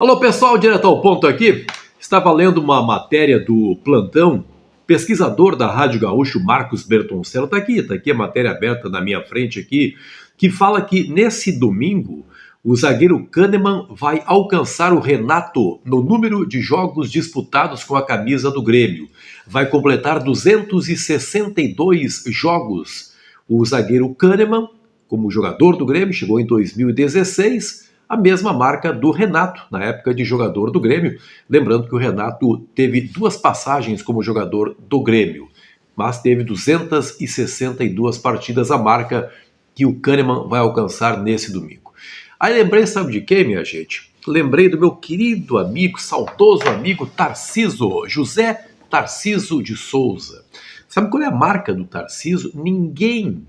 Alô pessoal, direto ao ponto aqui. Estava lendo uma matéria do Plantão, pesquisador da Rádio Gaúcho, Marcos Bertoncello, está aqui a matéria aberta na minha frente aqui, que fala que nesse domingo o zagueiro Kahneman vai alcançar o Renato no número de jogos disputados com a camisa do Grêmio. Vai completar 262 jogos. O zagueiro Kahneman, como jogador do Grêmio, chegou em 2016, a mesma marca do Renato, na época de jogador do Grêmio. Lembrando que o Renato teve duas passagens como jogador do Grêmio, mas teve 262 partidas, a marca que o Kahneman vai alcançar nesse domingo. Aí lembrei, sabe de quem, minha gente? Lembrei do meu querido amigo, saudoso amigo Tarciso, José Tarciso de Souza. Sabe qual é a marca do Tarciso? Ninguém,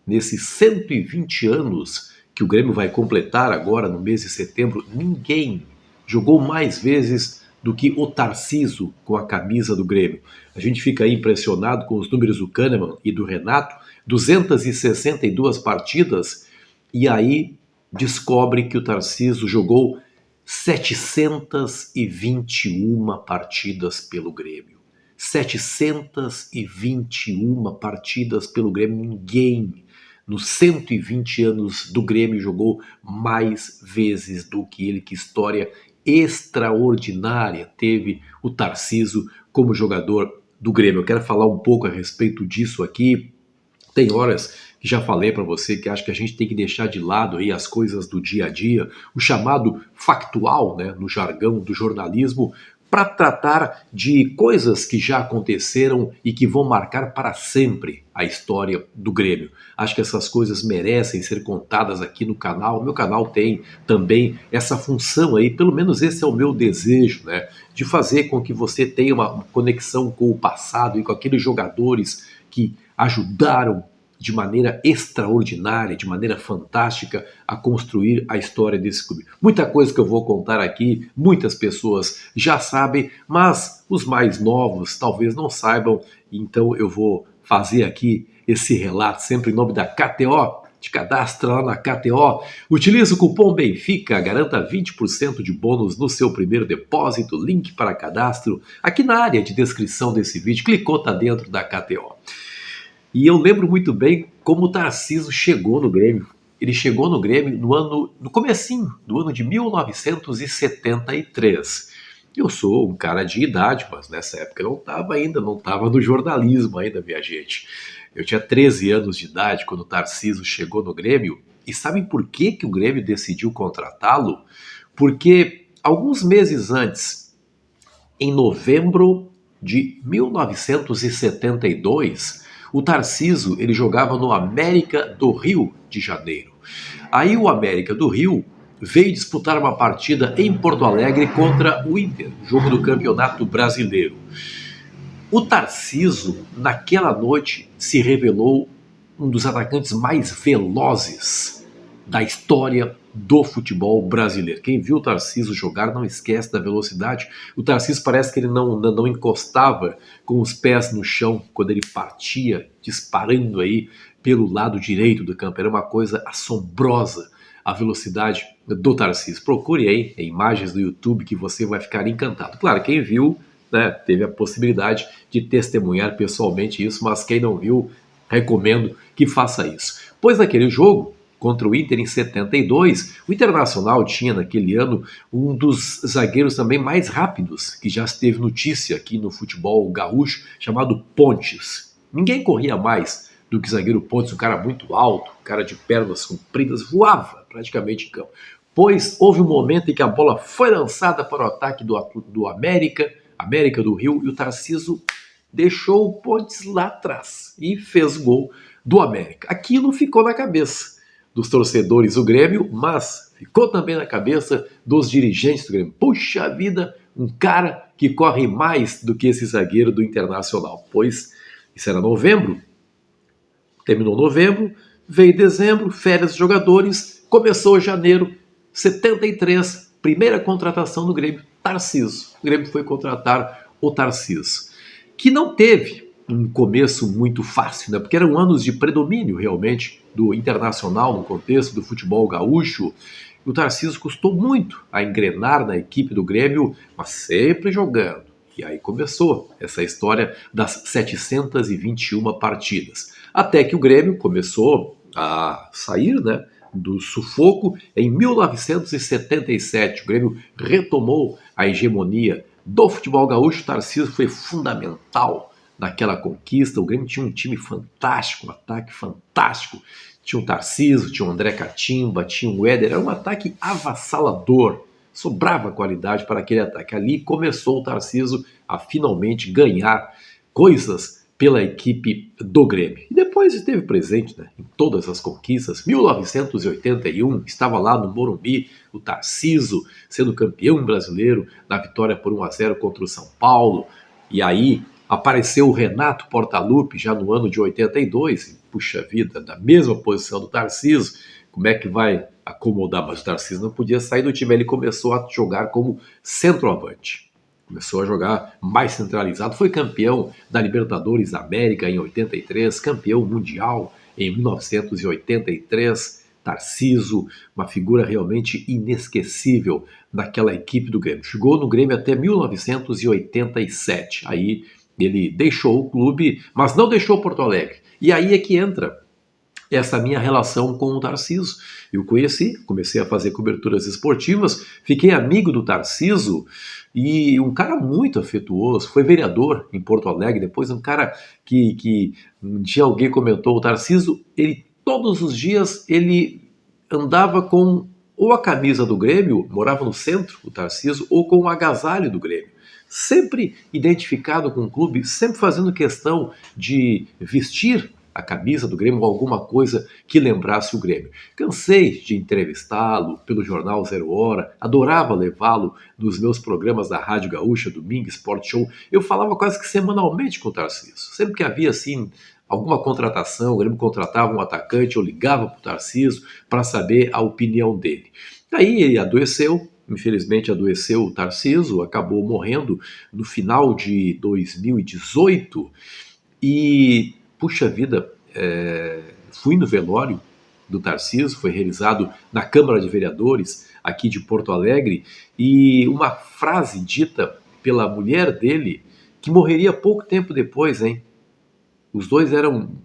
nesses 120 anos que o Grêmio vai completar agora no mês de setembro, ninguém jogou mais vezes do que o Tarciso com a camisa do Grêmio. A gente fica aí impressionado com os números do Kahneman e do Renato, 262 partidas, e aí descobre que o Tarciso jogou 721 partidas pelo Grêmio. 721 partidas pelo Grêmio, ninguém nos 120 anos do Grêmio jogou mais vezes do que ele. Que história extraordinária teve o Tarciso como jogador do Grêmio. Eu quero falar um pouco a respeito disso aqui. Tem horas que já falei para você que acho que a gente tem que deixar de lado aí as coisas do dia a dia, o chamado factual, né, no jargão do jornalismo, para tratar de coisas que já aconteceram e que vão marcar para sempre a história do Grêmio. Acho que essas coisas merecem ser contadas aqui no canal. O meu canal tem também essa função aí, pelo menos esse é o meu desejo, né? De fazer com que você tenha uma conexão com o passado e com aqueles jogadores que ajudaram de maneira extraordinária, de maneira fantástica, a construir a história desse clube. Muita coisa que eu vou contar aqui, muitas pessoas já sabem, mas os mais novos talvez não saibam, então eu vou fazer aqui esse relato sempre em nome da KTO. Te cadastra lá na KTO, utiliza o cupom BENFICA, garanta 20% de bônus no seu primeiro depósito, link para cadastro aqui na área de descrição desse vídeo, clicou, tá dentro da KTO. E eu lembro muito bem como o Tarciso chegou no Grêmio. Ele chegou no Grêmio no comecinho do ano de 1973. Eu sou um cara de idade, mas nessa época eu não estava no jornalismo ainda, minha gente. Eu tinha 13 anos de idade quando o Tarciso chegou no Grêmio. E sabem por que o Grêmio decidiu contratá-lo? Porque alguns meses antes, em novembro de 1972, o Tarciso ele jogava no América do Rio de Janeiro. Aí o América do Rio veio disputar uma partida em Porto Alegre contra o Inter, jogo do Campeonato Brasileiro. O Tarciso, naquela noite, se revelou um dos atacantes mais velozes da história do futebol brasileiro. Quem viu o Tarciso jogar não esquece da velocidade. O Tarciso parece que ele não encostava com os pés no chão quando ele partia, disparando aí pelo lado direito do campo. Era uma coisa assombrosa a velocidade do Tarciso. Procure aí em imagens do YouTube que você vai ficar encantado. Claro, quem viu, né, teve a possibilidade de testemunhar pessoalmente isso, mas quem não viu, recomendo que faça isso. Pois naquele jogo contra o Inter em 72, o Internacional tinha naquele ano um dos zagueiros também mais rápidos, que já teve notícia aqui no futebol gaúcho, chamado Pontes. Ninguém corria mais do que o zagueiro Pontes, um cara muito alto, um cara de pernas compridas, voava praticamente em campo. Pois houve um momento em que a bola foi lançada para o ataque do América do Rio, e o Tarciso deixou o Pontes lá atrás e fez gol do América. Aquilo ficou na cabeça dos torcedores do Grêmio, mas ficou também na cabeça dos dirigentes do Grêmio. Puxa vida, um cara que corre mais do que esse zagueiro do Internacional. Pois isso era novembro, terminou novembro, veio dezembro, férias de jogadores, começou janeiro, 73, primeira contratação do Grêmio, Tarciso. O Grêmio foi contratar o Tarciso, que não teve um começo muito fácil, né? Porque eram anos de predomínio realmente do Internacional no contexto do futebol gaúcho. o Tarcísio custou muito a engrenar na equipe do Grêmio, mas sempre jogando. E aí começou essa história das 721 partidas. Até que o Grêmio começou a sair, né, do sufoco. Em 1977, o Grêmio retomou a hegemonia do futebol gaúcho. O Tarcísio foi fundamental naquela conquista. O Grêmio tinha um time fantástico, um ataque fantástico. Tinha o Tarcísio, tinha o André Catimba, tinha o Éder. Era um ataque avassalador. Sobrava qualidade para aquele ataque. Ali começou o Tarcísio a finalmente ganhar coisas pela equipe do Grêmio. E depois esteve presente, né, em todas as conquistas. 1981, estava lá no Morumbi, o Tarcísio sendo campeão brasileiro na vitória por 1-0 contra o São Paulo. E aí apareceu o Renato Portaluppi já no ano de 82. E, puxa vida, na mesma posição do Tarcísio, como é que vai acomodar? Mas o Tarcísio não podia sair do time. Ele começou a jogar como centroavante. Começou a jogar mais centralizado. Foi campeão da Libertadores da América em 83, campeão mundial em 1983. Tarcísio, uma figura realmente inesquecível naquela equipe do Grêmio. Chegou no Grêmio até 1987. Aí ele deixou o clube, mas não deixou Porto Alegre. E aí é que entra essa minha relação com o Tarcísio. Eu conheci, comecei a fazer coberturas esportivas, fiquei amigo do Tarcísio e um cara muito afetuoso, foi vereador em Porto Alegre, depois um cara que um dia alguém comentou, o Tarcísio, ele todos os dias ele andava com ou a camisa do Grêmio, morava no centro, o Tarcísio, ou com o agasalho do Grêmio. Sempre identificado com o clube, sempre fazendo questão de vestir a camisa do Grêmio ou alguma coisa que lembrasse o Grêmio. Cansei de entrevistá-lo pelo jornal Zero Hora, adorava levá-lo nos meus programas da Rádio Gaúcha, Domingo Sport Show. Eu falava quase que semanalmente com o Tarcísio. Sempre que havia assim alguma contratação, o Grêmio contratava um atacante, eu ligava para o Tarcísio para saber a opinião dele. Aí ele adoeceu, infelizmente adoeceu o Tarcísio, acabou morrendo no final de 2018 e puxa vida, fui no velório do Tarcísio, foi realizado na Câmara de Vereadores aqui de Porto Alegre, e uma frase dita pela mulher dele, que morreria pouco tempo depois, hein? Os dois eram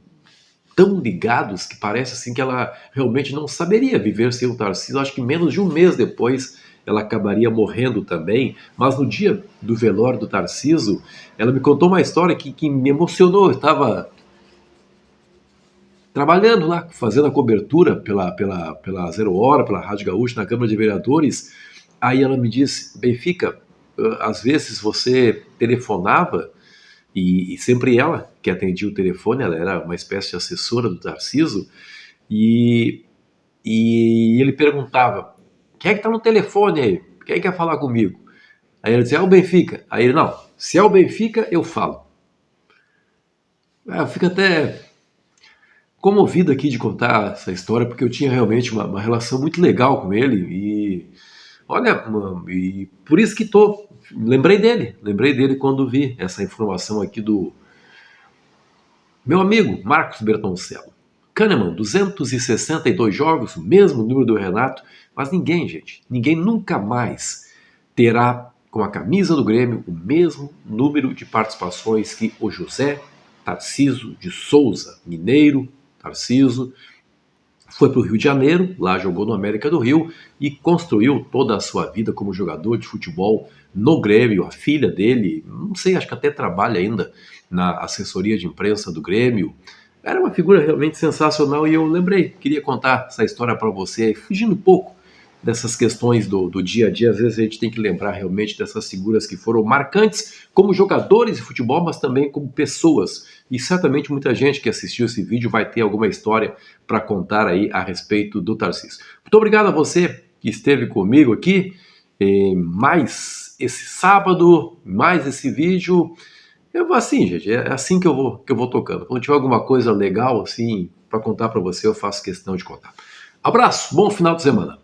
tão ligados que parece assim que ela realmente não saberia viver sem o Tarcísio. Acho que menos de um mês depois ela acabaria morrendo também, mas no dia do velório do Tarcísio, ela me contou uma história que me emocionou. Eu estava trabalhando lá, fazendo a cobertura pela Zero Hora, pela Rádio Gaúcha, na Câmara de Vereadores. Aí ela me disse, Benfica, às vezes você telefonava, e sempre ela que atendia o telefone, ela era uma espécie de assessora do Tarcísio, e ele perguntava, quem é que está no telefone aí? Quem quer falar comigo? Aí ela dizia, é o Benfica. Aí ele, não, se é o Benfica, eu falo. Eu fico até comovido aqui de contar essa história, porque eu tinha realmente uma relação muito legal com ele, e olha, e por isso que lembrei dele quando vi essa informação aqui do meu amigo Marcos Bertoncello. Kahneman, 262 jogos, o mesmo número do Renato, mas ninguém, gente, ninguém nunca mais terá com a camisa do Grêmio o mesmo número de participações que o José Tarcísio de Souza, mineiro, Tarcísio, foi para o Rio de Janeiro, lá jogou no América do Rio e construiu toda a sua vida como jogador de futebol no Grêmio. A filha dele, não sei, acho que até trabalha ainda na assessoria de imprensa do Grêmio. Era uma figura realmente sensacional e eu lembrei, queria contar essa história para você, fugindo um pouco dessas questões do dia a dia. Às vezes a gente tem que lembrar realmente dessas figuras que foram marcantes como jogadores de futebol, mas também como pessoas. E certamente muita gente que assistiu esse vídeo vai ter alguma história para contar aí a respeito do Tarcísio. Muito obrigado a você que esteve comigo aqui, mais esse sábado, mais esse vídeo. Eu vou assim, gente, é assim que eu vou tocando. Quando tiver alguma coisa legal assim para contar para você, eu faço questão de contar. Abraço, bom final de semana.